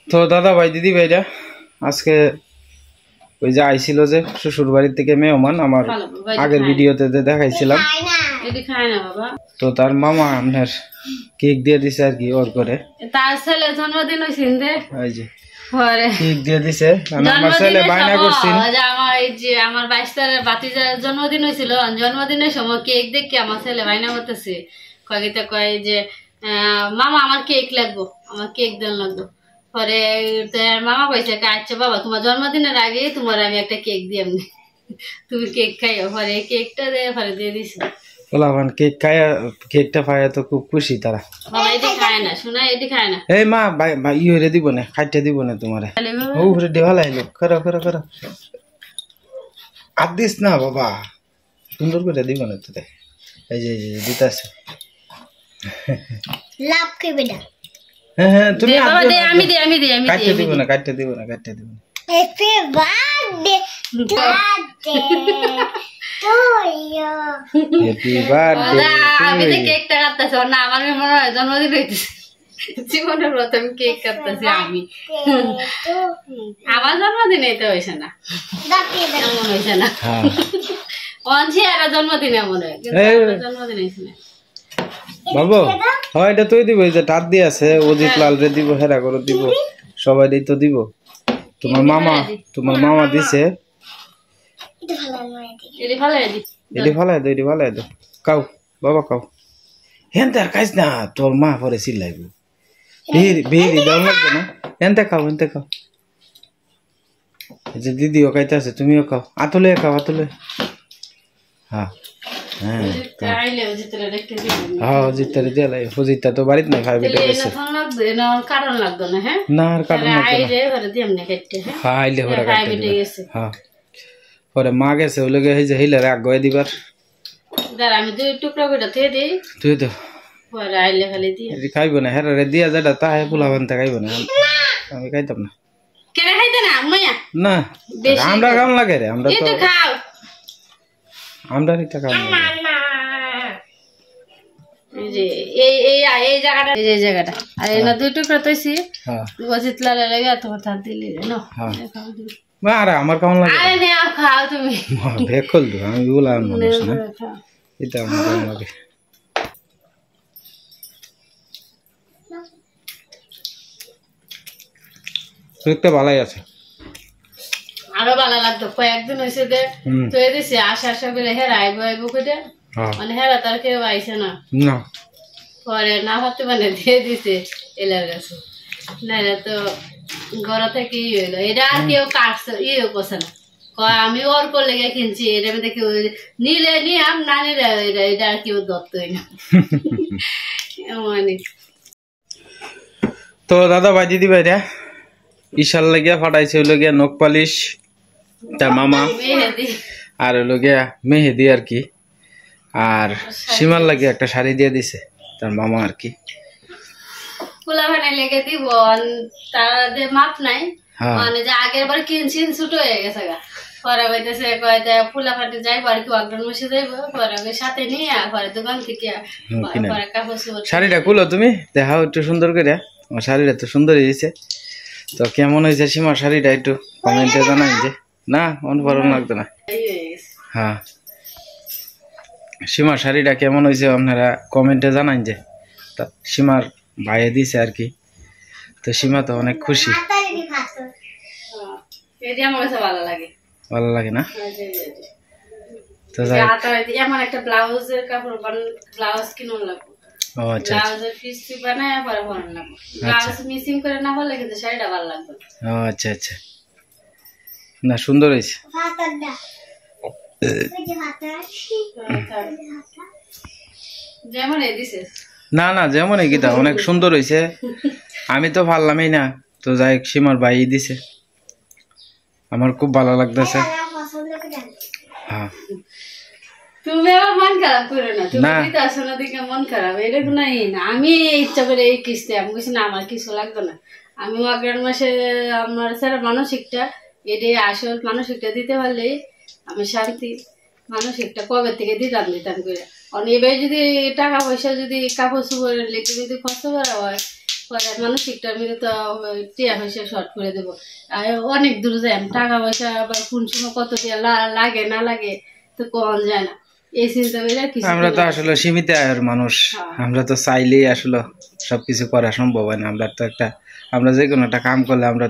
তো দাদা ভাই দিদি ভাইরা আজকে ওই যে আইছিল যে শ্বশুর বাড়ি থেকে মেহমান আমার আগের ভিডিওতে দেখাইছিলাম তো তার মামা আপনার কেক দিয়ে দিছে আর কি ওর করে তার ছেলে জন্মদিন হইছিল যে ওই যে কেক দিয়ে দিছে আমার ছেলে বায়না করছিল আমার 22 তারিখে বাতিজার জন্মদিন হইছিল জন্মদিনের সময় কেক দেখে আমার ছেলে বায়না করতেছে কয় যে মামা আমার কেক লাগবো আমার কেক দেন লাগবো পরে মামা কইছে আচ্ছা বাবা তোমার জন্মদিনের আগে তোমার আমি একটা কেক দিয়ে এমনি তুমি কেক খাইও পরে কেকটা দিয়ে দিছি ওলাভান কেকটা পায় তো খুব খুশি তারা বাবা এটি খায় না শোনা এটি খায় না এই মা ভাই ইয়ে দিব না খাইতে দিব না তোমারে ও রে ভালো আইলো করো আর দিস না বাবা সুন্দর করে দিব না তো এই যে দিতাছে লাভ খাবে না হ্যাঁ তুমি আমি দি কাটতে দিব না হ্যাপি বার্থডে হ্যাপি বার্থডে আমি তো কেকটা কাটতেছি না আমার মনে হয় জন্মদিন হইতেছে জীবনের প্রথম কেক কাটতেছি আমি আমার জন্মদিন তো হয়েছে না এমন হয়েছে না অনছি আর জন্মদিনে মনে হয় জন্মদিন হয়েছে না বাবু হয় এটা তুই দিব যে টাট দিয়ে আছে অজিত লাল রে দিব হেরা করে দিব সবাই তো দিব তোমার মামা দিছে এটি ভালো দাও কাও বাবা কাও হেনতে আর খাইস না তোর মা পরে চিল্লাইব বেরি দাম লাগবে না হেনতে খাও যে দিদিও খাইতে আছে তুমিও খাও আতলে হ্যাঁ অজিতরে দিয়ে লাই অজিতটা তো বাড়িতে নাই খাইবে কারণ লাগতো না হ্যাঁ না আর কারণ আইলে ঘরে হ্যাঁ পরে মা গেছে ওই লগে যে হিলে রাগ গয়ে দিবার আমি দুই টুকরা করে দিয়ে দিই তুই তো পরে আইলে খালি দিয়ে খাইব না হেরে দিয়া যেটা তাহে পোলা বানতে খাইব না আমি খাইতাম না কেন খাইতে না মাইয়া না আমরা কাম লাগে রে আমরা তো খাও আমরা এটা কাম এই জায়গাটা আর এনা দুই টুকরা তৈছি অজিত লাল লাগে তোমার হাত দিলি না আরে আমার কেমন লাগে আরে নে খাও তুমি বেকল দু আমি বললাম মানুষ না এটা আমার কেমন লাগে দেখতে ভালোই আছে আরো ভালো লাগতো কয়েকদিন হয়েছে যে তৈরি দিছে আশা করে হেরা আইব করে মানে হেরা তার কেউ আইসে না পরে না ভাবতে মানে দিয়ে দিছে এলার কাছে নাইলে তো ঘর থেকে ই হইলো এটা আর কেউ কাটছে ইয়ে করছে না আমি ওর করলে কিনছি এটা আমি দেখি নিলে নিয়াম না নিলে এটা আর কেউ দত্তই না মানে তো দাদা ভাই দিদি ভাইরা ঈশার লাগিয়া ফাটাইছে হইলো গিয়া নখ পালিশ তার মামা আর হইলো গিয়া মেহেদি আর কি আর সীমার লাগিয়া একটা শাড়ি দিয়ে দিছে তার মামা আর কি ফুলা বানাই লেগে দিব তাদের মাপ নাই মানে যে আগের বার কিনছি ছোট হয়ে গেছে গা পরে বলতেছে কয়টা ফুলা ফাটে যাই পরে কি অগ্রণ বসে যাইব পরে ওই সাথে নিয়ে পরে দোকান থেকে পরে কাপড় শাড়িটা খুলো তুমি দেখাও একটু সুন্দর করে আমার শাড়িটা তো সুন্দর হয়েছে তো কেমন হয়েছে সীমার শাড়িটা একটু কমেন্টে জানাই যে না মন ভালো লাগতো না হ্যাঁ সীমার শাড়িটা কেমন হয়েছে আপনারা কমেন্টে জানাই যে তা সীমার ভাইয়ে দিছে আর কি তো সীমা তো অনেক খুশি ভালো লাগে না তো এমন একটা ব্লাউজের কাপড় ব্লাউজ কিনুন লাগবে ও আচ্ছা ব্লাউজের পিস বানায় পরে বানানো লাগবে ব্লাউজ মিসিং করে না বললে কিন্তু শাড়িটা ভালো লাগবে ও আচ্ছা না সুন্দর হয়েছে যেমন দিছে না যেমন গীতা অনেক সুন্দর হয়েছে আমি তো পারলামই না তো যাই সীমার ভাই দিছে আমার খুব ভালো লাগতেছে হ্যাঁ তুমি আবার মন খারাপ করো না তুমি দিতে আসো না দেখে মন খারাপ এরকম নাই না আমি ইচ্ছা করে এই কিস্তি আমি বলছি না আমার কিছু লাগবে না আমি অগ্রাণ মাসে আমার স্যার মানসিকটা এটাই আসল মানসিকটা দিতে পারলে আমি শান্তি মানসিকটা কবে থেকে দিতাম করে এবার যদি টাকা পয়সা যদি কাপড় চোপড় লেগে যদি খরচ করা হয় পরে মানসিকটা মিলে তো টিয়া পয়সা শর্ট করে দেবো। আর অনেক দূর যায়, টাকা পয়সা আবার কোন সময় কত টিয়া লাগে না লাগে তো কম যায় না, এই চিন্তা করে কিছু। আমরা তো আসলে সীমিত আয়ের মানুষ, আমরা তো চাইলেই আসলে সবকিছু করা সম্ভব হয় না। আমরা যে কোনো একটা কাম করলে আমরা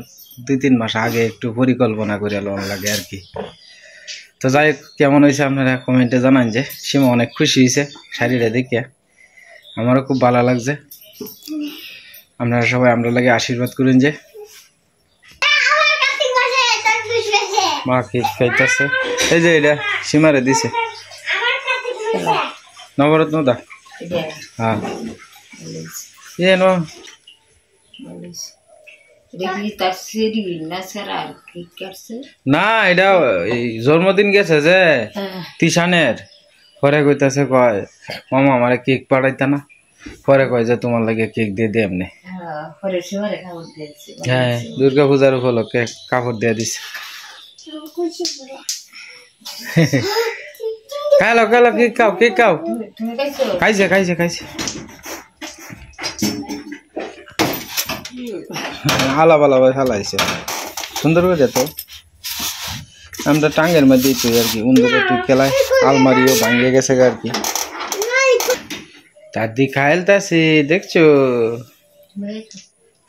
2-3 মাস আগে একটু পরিকল্পনা করে লোন লাগে আর কি। তো যাই হোক, কেমন হয়েছে আপনারা কমেন্টে জানান। যে সীমা অনেক খুশি হয়েছে শাড়িটা দেখে, আমারও খুব ভালো লাগছে। আপনারা সবাই আমরা লাগে আশীর্বাদ করেন। যে মা কেক খাইতেছে, এই যে এটা সীমারে দিছে নবরত্ন দা। হ্যাঁ এ নো না, এটা এই জন্মদিন গেছে যে তিশানের, পরে কইতাছে কয় মামা আমারে কেক পাঠাইতা না, পরে কয় যে তোমার লাগে কেক দিয়ে দে এমনি। হ্যাঁ দুর্গা পূজার উপলক্ষে কাপড় দিয়ে দিছে। খাইলো খাইলো, কেক খাও কেক খাও। খাইছে খাইছে খাইছে, আলাপ আলাপ হালাইছে সুন্দর করে যেত। আমরা টাঙ্গের মধ্যে আর কি উন্দর একটু খেলায়, আলমারিও ভাঙিয়ে গেছে আর কি। দাদি খাইলতাছে দেখছো,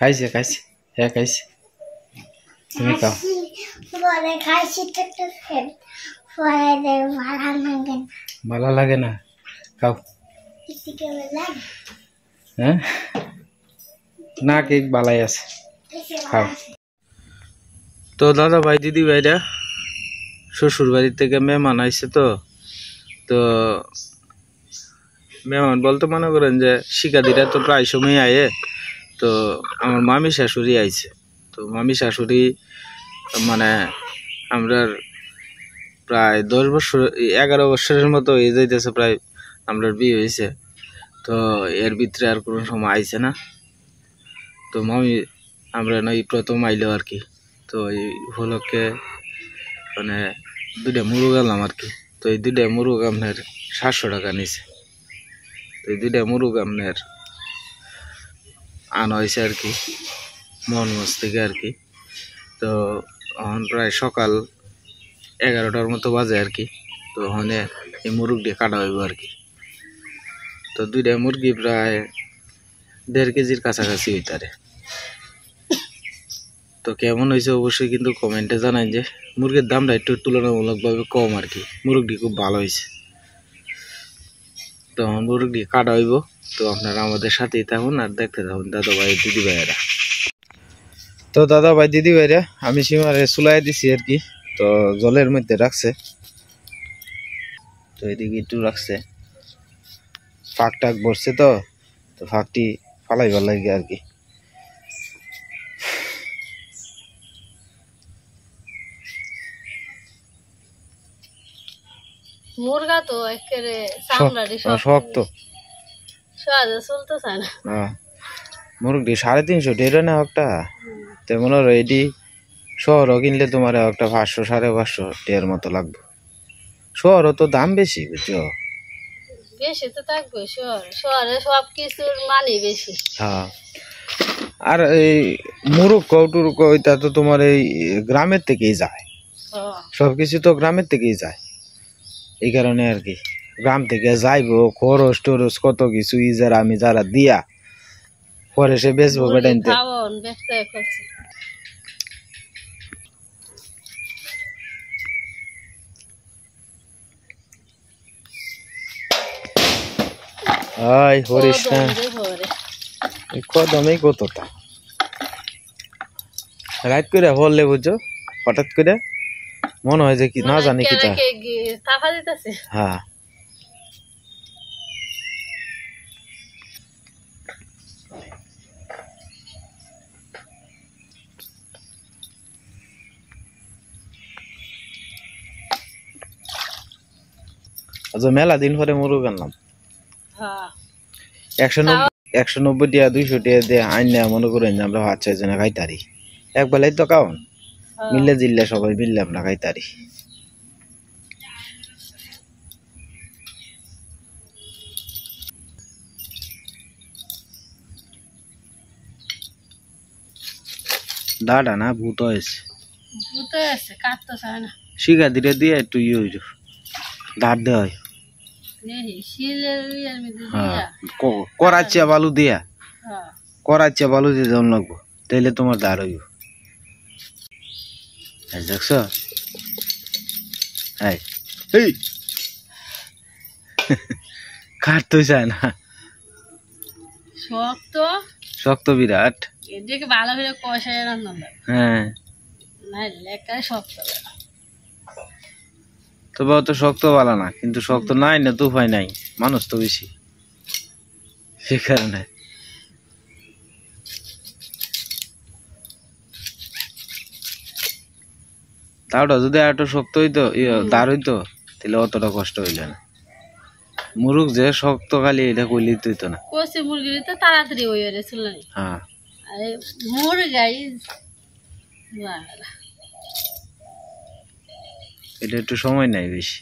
খাইছে খাইছে, হ্যাঁ খাইছে। তুমি খাও। ভালো লাগে না, খাও। হ্যাঁ না, কেক বালাই আছে, খাও। তো দাদা ভাই দিদি ভাইরা শ্বশুর বাড়ি থেকে মেহমান আইছে। তো মেহমান বলতে মনে করেন যে শিকাদিরা তো প্রায় সময় আয়ে। তো আমার মামি শাশুড়ি আইছে। তো মামি শাশুড়ি মানে আমরা প্রায় 11 বছরের মতো হয়ে যাইতেছে প্রায় আমরা বিয়ে হয়েছে। তো এর ভিতরে আর কোনো সময় আইছে না। তো মামি আমরা নয় প্রথম আইলো আর কি। তো এই উপলক্ষে মানে 2টা মুরগ আনলাম আর কি। তো এই 2টা মুরগ আপনার 700 টাকা নিছে। তো এই 2টা মুরগ আপনার আনা হয়েছে আর কি মোহনগঞ্জ থেকে আর কি। তো এখন প্রায় সকাল 11টার মতো বাজে আর কি। তো ওখানে এই মুরগ দিয়ে কাটা হইব আর কি। তো 2টা মুরগি প্রায় 1.5 কেজির কাছাকাছি হইতারে। তো কেমন হয়েছে অবশ্যই কিন্তু কমেন্টে জানাই। যে মুরগির দামটা একটু তুলনামূলকভাবে কম আর কি, মুরগটি খুব ভালো হয়েছে। তো মুরগটি কাটা হইব। তো আপনারা আমাদের সাথেই থাকুন আর দেখতে থাকুন দাদা ভাই দিদি ভাইয়েরা। তো দাদা ভাই দিদি ভাইরা আমি সীমারে চুলাই দিছি আর কি। তো জলের মধ্যে রাখছে, তো এদিকে একটু রাখছে, ফাঁক টাক বসছে। তো ফাঁকটি ফালাইবার লাগে আর কি। মুরগা তো একেবারে চামড়াটি শক্ত, সহজে চলতে চায় না। মুরগটি 350 টাকা না একটা। তেমন এটি শহরও কিনলে তোমার একটা 500-550 টাকার মতো লাগবে। শহরও তো দাম বেশি, বুঝছো? বেশি তো থাকবে, শহরে সব কিছুর মানে বেশি। হ্যাঁ, আর এই মুরগ কৌটুরুক ওইটা তো তোমার এই গ্রামের থেকেই যায়, সবকিছু তো গ্রামের থেকেই যায়। এই কারণে আর কি গ্রাম থেকে যাইবো, খরচ টরচ কত কিছু আমি যারা দিয়া পরে সে বেচবো বেটাইতে। আয় হরিশ না কদমই কতটা রাইট করে হলে বুঝছো, হঠাৎ করে মনে হয় যে কি না জানি কি তা। হ্যাঁ আচ্ছা, মেলা দিন পরে মুরগ আনলাম। 190 টাকা 200 টাকা দিয়ে আইনা মনে করেন যে আমরা 5-6 জনে খাইতারি এক বেলায়। তো কাউন মিললে জিল্লে সবাই মিললে আমরা খাইতারি। দাঁড়া না ভূত হয়েছে ভূত আছে কাটতে চায় না শিখা দিলে দিয়ে একটু ইয়ে হইল দাঁড় দেওয়া হয় করাচ্ছিয়া বালু দিয়া করাচ্ছিয়া বালু দিয়ে যখন লাগবো তাইলে তোমার দাঁড় হইব দেখছ এই কাটতে চায় না শক্ত শক্ত বিরাট এদিকে ভালো করে কষায় রান্না হ্যাঁ না লেখায় শক্ত তবে অত শক্ত ভালো না কিন্তু শক্ত নাই না তো উপায় নাই মানুষ তো বেশি সে কারণে তাওটা যদি এত শক্ত হইতো দাঁড় হইতো তাহলে অতটা কষ্ট হইল না মুরুগ যে শক্ত খালি এটা কইলি হইতো না কষি মুরগি তো তাড়াতাড়ি হয়ে গেছিল হ্যাঁ আরে মুরগাই এটা একটু সময় নাই বেশি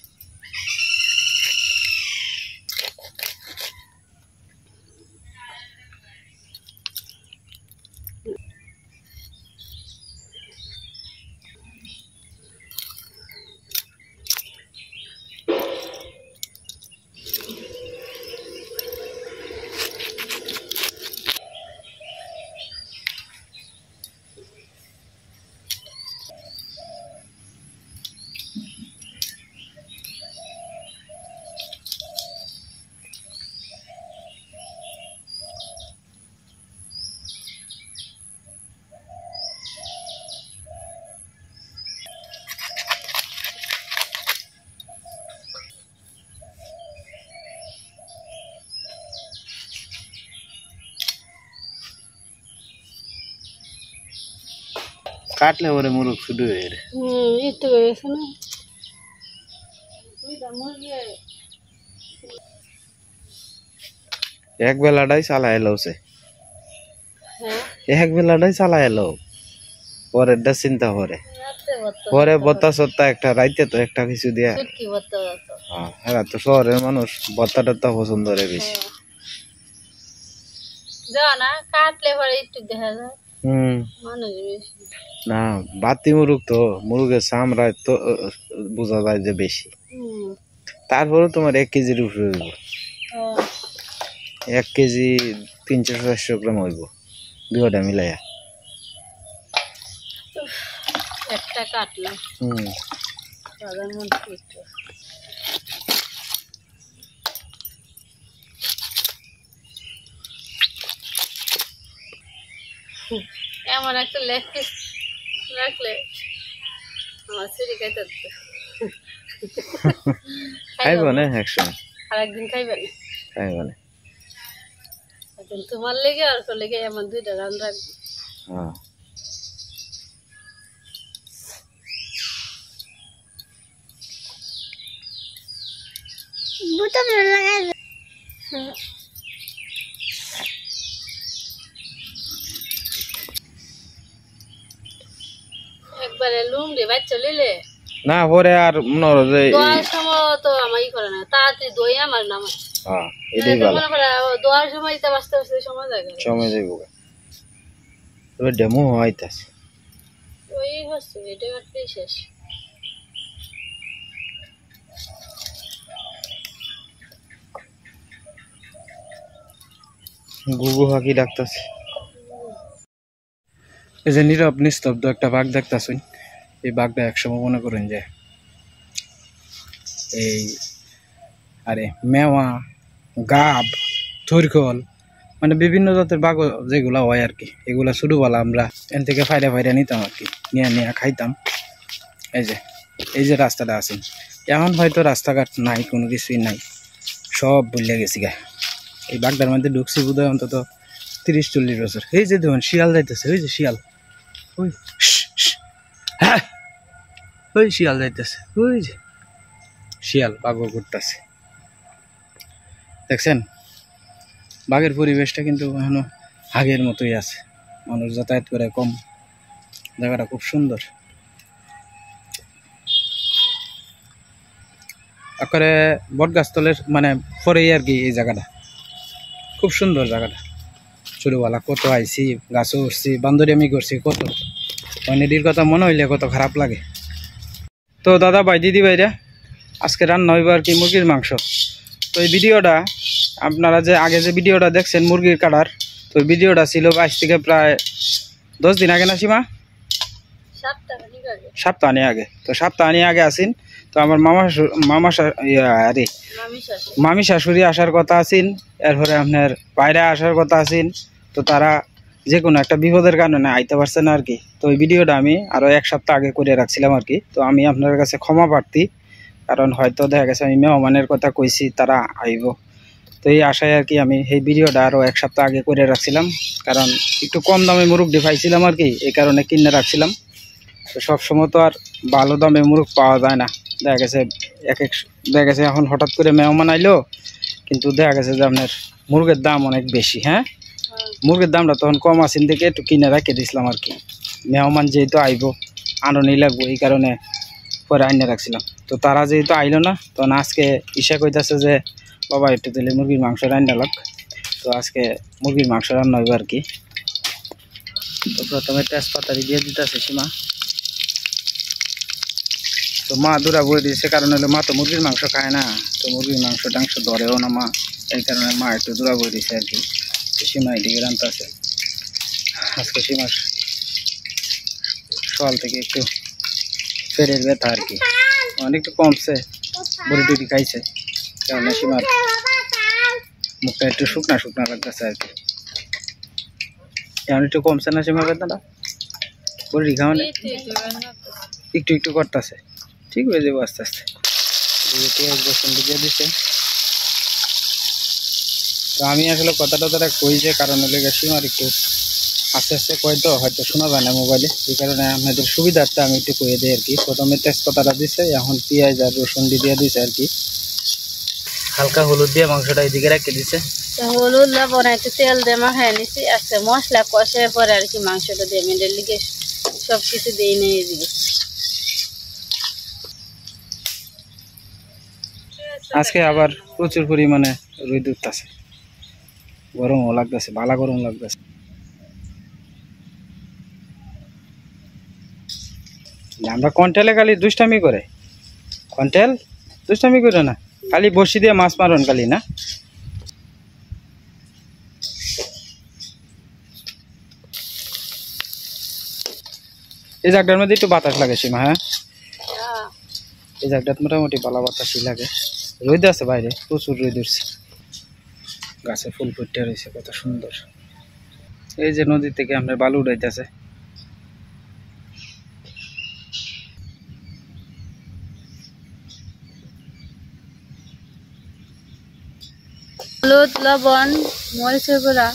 কাটলে ওরে মুরগ শুধু হয়ে রে একটু হয়েছে না এক বেলাটাই চালা এলো সে এক বেলাটাই চালা এলো পরেরটা চিন্তা করে পরে বত্তা সত্তা একটা রাইতে তো একটা কিছু দিয়া হ্যাঁ তো শহরের মানুষ বত্তা টত্তা পছন্দ করে বেশি কাটলে পরে একটু দেখা যায় না বাতি মুরগ তো মুরগের চামড়ায় তো বোঝা যায় যে বেশি তারপরে তোমার 1 কেজির উপরে হইব 1 কেজি 300-400 গ্রাম হইব দুইটা মিলাইয়া একটা কাটলাম এমন একটা লেগ পিস রাখলে আমার সিঁড়ি খাইতে খাইব না একসময় আর একদিন খাইবেন খাইব না একদিন তোমার লেগে আর তোর লেগে এমন 2টা রান রাখবো হ্যাঁ বুতাম লাগাই একবারে লুম রে বাচ্চা লিলে না পরে আর মনে হলো যে দোয়ার সময় তো আমারই করে না তাড়াতাড়ি দই আমার নাম হ্যাঁ এটাই ভালো মনে করে দোয়ার সময় তা বাঁচতে বাঁচতে সময় লাগে সময় যাইব তবে ডেমো হইতাছে ওই হচ্ছে এটা একটা শেষ গুগু হাকি ডাকতেছে এই যে নীরব নিস্তব্ধ একটা বাঘ দেখতেছুন এই বাঘটা একসময় মনে করেন যে এই আরে মেওয়া গাব থুরকল মানে বিভিন্ন জাতের বাঘ যেগুলা হয় আর কি এগুলা ছোটবেলা আমরা এন থেকে ফাইরা ফাইরা নিতাম আর কি নিয়ে খাইতাম এই যে রাস্তাটা আছে এখন হয়তো রাস্তাঘাট নাই কোনো কিছুই নাই সব ভুলে গেছি গা এই বাঘটার মধ্যে ঢুকছি বোধহয় অন্তত 30-40 বছর এই যে দেখুন শিয়াল যাইতেছে ওই যে শিয়াল ওই হ্যাঁ ওই শিয়াল যাইতেছে ওই যে শিয়াল বাঘ করতেছে দেখছেন বাঘের পরিবেশটা কিন্তু এখনো আগের মতোই আছে মানুষ যাতায়াত করে কম জায়গাটা খুব সুন্দর আকারে বটগাছতলের মানে পরেই আর কি এই জায়গাটা খুব সুন্দর জায়গাটা ছোটবেলা কত আইছি গাছও উঠছি বান্দরি আমি করছি কত নদীর কথা মনে হইলে কত খারাপ লাগে। তো দাদা ভাই দিদি ভাইরা, আজকে রান্না হইব আর কি মুরগির মাংস। তো এই ভিডিওটা আপনারা যে আগে যে ভিডিওটা দেখছেন মুরগির কাটার, তো এই ভিডিওটা ছিল আজ থেকে প্রায় 10 দিন আগে না সীমা? সপ্তাহ আগে। তো সপ্তাহ আগে আসিন। তো আমার মামি শাশুড়ি আসার কথা আছেন, এরপরে আপনার বাইরে আসার কথা আছেন। তো তারা যে কোনো একটা বিপদের কারণে আইতে পারছে না আর কি। তো এই ভিডিওটা আমি আরও 1 সপ্তাহ আগে করে রাখছিলাম আর কি। তো আমি আপনার কাছে ক্ষমা প্রার্থী, কারণ হয়তো দেখা গেছে আমি মেহমানের কথা কইছি, তারা আইব। তো এই আশায় আর কি আমি এই ভিডিওটা আরও 1 সপ্তাহ আগে করে রাখছিলাম, কারণ একটু কম দামে মুরগি পাইছিলাম আর কি, এই কারণে কিনে রাখছিলাম। তো সবসময় তো আর ভালো দামে মুরগ পাওয়া যায় না, দেখা গেছে দেখা গেছে এখন হঠাৎ করে মেহমান আইলো, কিন্তু দেখা গেছে যে আপনার মুরগের দাম অনেক বেশি। হ্যাঁ, মুরগের দামটা তখন কম আসেন থেকে একটু কিনে রেখে দিয়েছিলাম আর কি। মেহমান যেহেতু আইব আনন্দ লাগবো, এই কারণে পরে আইনে রাখছিলাম। তো তারা যেহেতু আইলো না, তখন আজকে ঈশা কইতাছে যে বাবা একটু দিলে মুরগির মাংস রান্না লাগ। তো আজকে মুরগির মাংস রান্না হইব আর কি। তো প্রথমে তেজপাতারি দিয়ে দিতেছে সীমা। তো মা দূরা বই দিয়েছে, কারণ হলো মা তো মুরগির মাংস খায় না, তো মুরগির মাংস টাংস ধরেও না মা, এই কারণে মা একটু দূরা বই দিয়েছে আর কি। তো সীমা এদিকে রান্তাছে। আজকে সীমার সকাল থেকে একটু পেটের ব্যথা আর কি, অনেকটু কমছে, বড়ি টুটি খাইছে, কারণ সীমার মুখটা একটু শুকনা শুকনা লাগতেছে আর কি। এখন একটু কমছে না সীমার ব্যথাটা? বড়ি খাওয়ানো একটু একটু করতেছে, ঠিক হয়ে যাবো আস্তে আস্তে। পেঁয়াজ রসুন দিয়ে দিচ্ছে। তো আমি আসলে কথাটা কইছে, কারণ হলে সীমার একটু আস্তে আস্তে কয়, তো হয়তো শোনা যায় না মোবাইলে, এই কারণে আপনাদের সুবিধার্থে আমি একটু কয়ে দিই আর কি। প্রথমে তেজপাতাটা দিছে, এখন পেঁয়াজ আর রসুন দিয়ে দিছে আর কি। হালকা হলুদ দিয়ে মাংসটা এদিকে রেখে দিছে। হলুদ লবণ একটু তেল দিয়ে মাখাই নিছি, আচ্ছা মশলা কষে পরে আর কি মাংসটা দিয়ে মেডেল লিখে সব কিছু দিয়ে নিয়ে দিবে। আজকে আবার প্রচুর পরিমাণে রোদ উঠতেছে, গরমও লাগতেছে, ভালো গরম লাগতেছে। আমরা কন্টেলে খালি দুষ্টামি করে, কন্টেল দুষ্টামি করে না, খালি বসি দিয়ে মাছ মারন খালি না। এই জায়গাটার মধ্যে একটু বাতাস লাগে সীমা। হ্যাঁ, এই জায়গাটা মোটামুটি ভালো বাতাসই লাগে। রোদ আছে বাইরে, প্রচুর রোদ উঠছে, গাছে ফুল ফুটে রয়েছে কত সুন্দর। এই যে নদী থেকে আমরা বালু উঠাইতেছে। হলুদ লবণ মরিচের গুঁড়া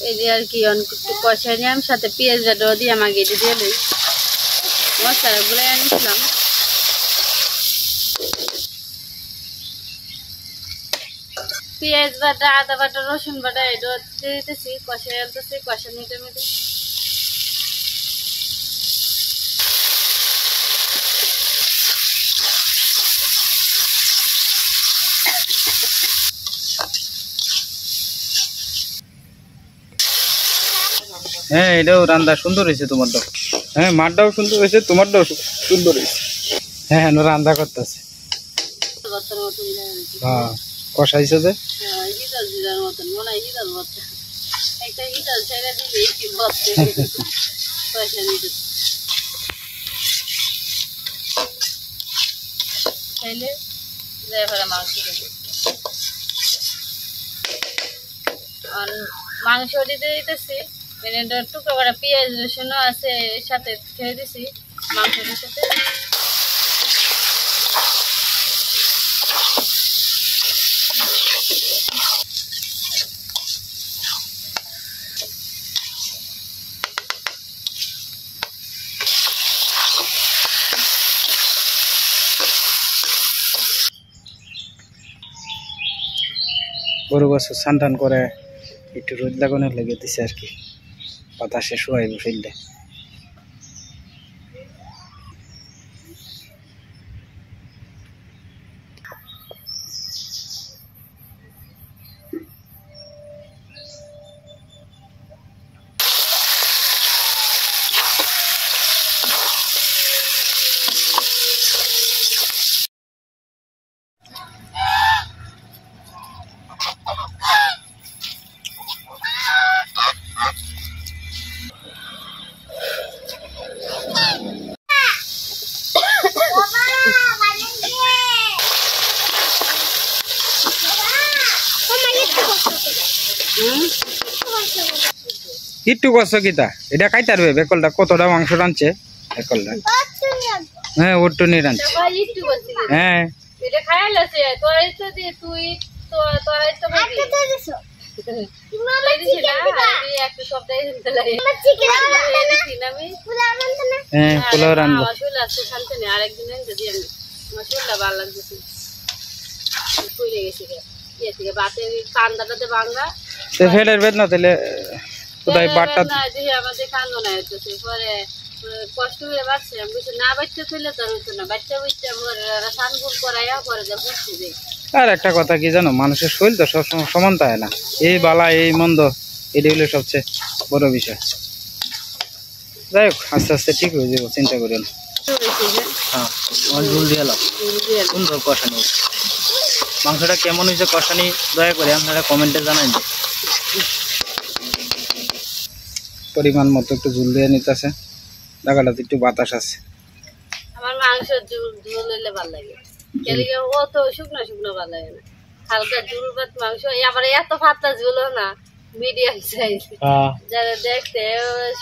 এই দিয়ে আর কি একটু কষাই নিলাম, সাথে পেঁয়াজটা দিয়ে আমাকে এটি দিয়ে দিই, মশলাগুলো আনিছিলাম। পেঁয়াজ বাটা, আদা বাটা, রসুন বাটা এটা দিয়ে দিতেছি, কষাই আনতেছি, কষানিতে মেটে হ্যাঁ, এটাও রান্না সুন্দর হয়েছে তোমারটাও। হ্যাঁ, মারটাও সুন্দর হয়েছে, তোমারটাও সুন্দর হয়েছে। হ্যাঁ, রান্না করতেছে। হ্যাঁ, কষাইছে যে মাংস দিতে দিতেছি, টুকরো করে পেঁয়াজ রসুনও আছে সাথে খেয়ে দিছি মাংসের সাথে। গরু বছর স্নান টান করে একটু রোদ লাগানোর লেগে দিছে আর কি, বাতাসে শুয়াইব ফেললে। একটু কষ্ট কিতা এটা খাইতে পারবে বেকলটা কতটা মাংস রাঁধছে বেকলটা হ্যাঁ ওটু নিয়ে রাঁধছে হ্যাঁ এটা খাইলাছে তোরাই তো দি তুই তো তোরাই তো ভাবি হ্যাঁ পোলাও রান্না আরেকদিন মশলা ভালো লাগতেছে ফুলে গেছে ইয়ে থেকে বাতের কান্দাটাতে ভাঙা তো ফেলের বেদনা তাহলে কোথায় বাটটা আমাদের কান্দো না হইতেছে পরে কষ্ট হয়ে বাচ্চা আমি বলছি না বাচ্চা ফেলে তো হইতো না বাচ্চা বাচ্চা সানগুল করাইয়া পরে যা বুঝতে যাই। আর একটা কথা কি জানো মানুষের শরীর তো সবসময় সমান থাকে না এই বালা এই মন্দ এটা হলো সবচেয়ে বড় বিষয়। যাই হোক আস্তে আস্তে ঠিক হয়ে যাবো চিন্তা করি না। হ্যাঁ ঝুল দিয়ে এলাম সুন্দর কষানি মাংসটা কেমন হয়েছে কষানি দয়া করে আপনারা কমেন্টে জানান। পরিমাণ মতো একটু ঝুল দিয়ে নিতেছে জায়গাটাতে একটু বাতাস আছে। আমার মাংস ঝুল হইলে ভালো লাগে ও তো শুকনো শুকনো ভালো লাগে না হালকা ঝুল ভাত মাংস আবার এত পাতলা ঝুলও না মিডিয়াম সাইজ যারা দেখতে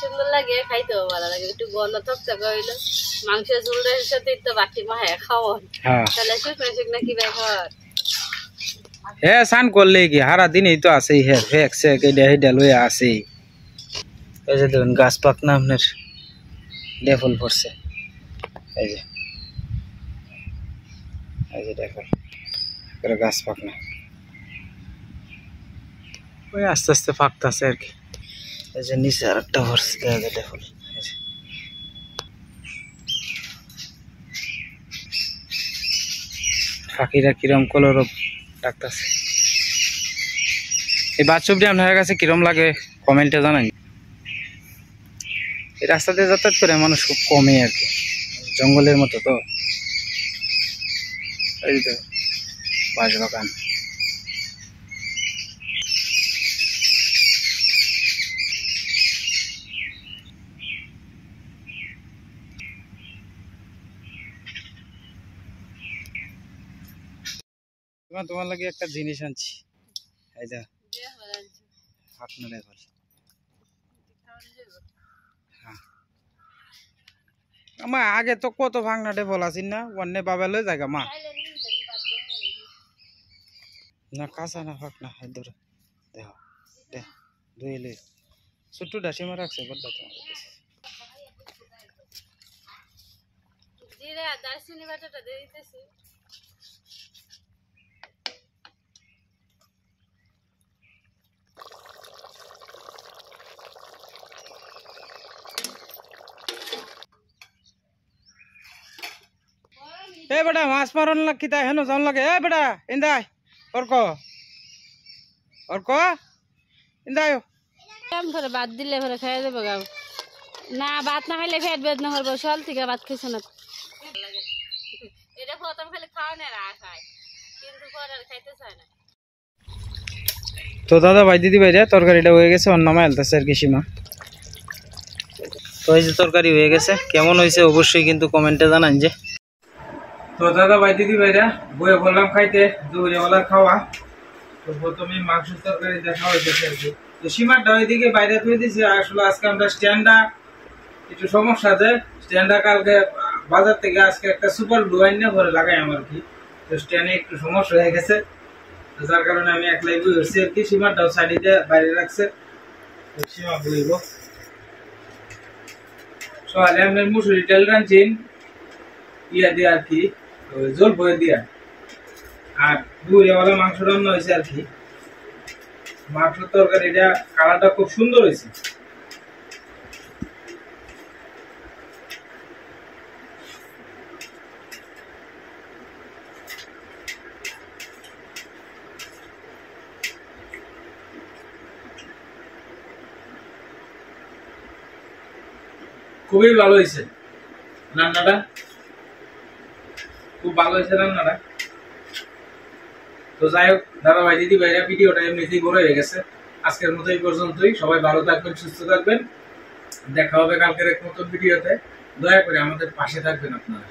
সুন্দর লাগে খাইতেও ভালো লাগে একটু গন্ধ থকথকে হইলো মাংস ঝুলের সাথে তো বাটি মাহে খাওয়ান তাহলে শুকনো শুকনো কি ব্যাপার হ্যাঁ স্নান করলে কি সারা দিন এই তো আছেই হ্যাঁ ফেকছে হেডা লইয়া আছেই। এই যে দেখুন গাছ পাক না আপনার ডেফল পড়ছে এই যে ডেফল গাছ পাক না ওই আস্তে আস্তে ফাঁকতেছে আর কি। এই যে নিচে আর একটা পড়ছে ডেফল পাখিরা কিরম কলরব ডাকতেছে। এই বাথরুমটি আপনার কাছে কিরম লাগে কমেন্টে জানান। এই রাস্তা দিয়ে যাতায়াত করে মানুষ খুব কমই আর কি জঙ্গলের মতো তো এই তো বাঁশ বাগান। তোমার লাগে একটা জিনিস আনছি এই যে আপনার মা আগে তো কত ভাঙনা ডেভল আছিস না অন্য বাবা লই জায়গা মা না কাঁচা না ফাঁক না ধরে দেখ দেখ ধুইলে ছোট্ট ডাসিমা রাখছে বড্ডা তোমার জিরা দারচিনি বাটাটা দিয়ে দিতেছি এ বেটা মাছ মারন লাগি তাই হেন যাওন লাগে এ বেটা ইন্দাই অর্ক ইন্দাই করে ভাত দিলে পরে খাইয়া দেবো গাও না ভাত না খাইলে ফেট বেদ না করবো সল থেকে ভাত খাইছে না এটা প্রথম খালি খাওয়া না খায় কিন্তু পরে আর খাইতে চায় না। তো দাদা ভাই দিদি ভাই রে তরকারিটা হয়ে গেছে অন্য নামে আলতেছে আর কি সীমা। তো এই যে তরকারি হয়ে গেছে কেমন হয়েছে অবশ্যই কিন্তু কমেন্টে জানান। যে তো দাদা ভাই দিদি ভাইরা বয়ে বললাম খাইতে দুপুরবেলা খাওয়া। তো প্রথমে মাংস তরকারি দেখা হয়েছে আর কি। তো সীমাটা ওইদিকে বাইরে থুয়ে দিয়েছে আসলে আজকে আমরা স্ট্যান্ডা একটু সমস্যা আছে স্ট্যান্ডা কালকে বাজার থেকে আজকে একটা সুপার গ্লু আইন ভরে লাগাই আমার কি তো স্ট্যান্ডে একটু সমস্যা হয়ে গেছে যার কারণে আমি একলাই বই হচ্ছি আর কি। সীমাটাও সাইডে বাইরে রাখছে সীমা বইব সকালে আপনার মুসুরি তেল রাঁধছেন ইয়া দিয়ে আর কি জল বয়ে দিয়া আর দুপুরবেলা মাংস রান্না হয়েছে আর কি। মাংসের তরকারিটা কালারটা খুব সুন্দর হয়েছে। খুবই ভালো হয়েছে রান্নাটা খুব ভালো হয়েছে রান্নাটা। তো যাই হোক দাদা ভাই দিদি ভাইরা ভিডিওটা এমনিতেই বড় হয়ে গেছে আজকের মতো এই পর্যন্তই। সবাই ভালো থাকবেন সুস্থ থাকবেন দেখা হবে কালকের এক নতুন ভিডিওতে। দয়া করে আমাদের পাশে থাকবেন আপনারা।